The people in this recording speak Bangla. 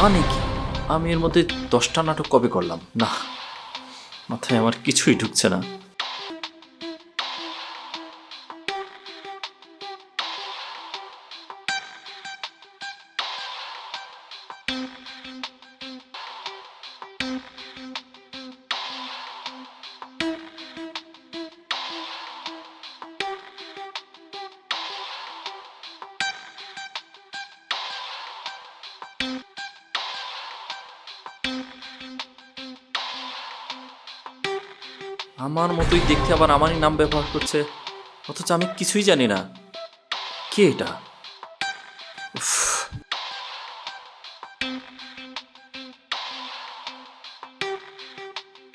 মানে কি? আমি এর মধ্যে 10টা নাটক কবে করলাম? না, মাথায় আমার কিছুই ঢুকছে না। আমার মতোই দেখতে আবার আমারই নাম ব্যবহার করছে, অথচ আমি কিছুই জানি না। কে এটা?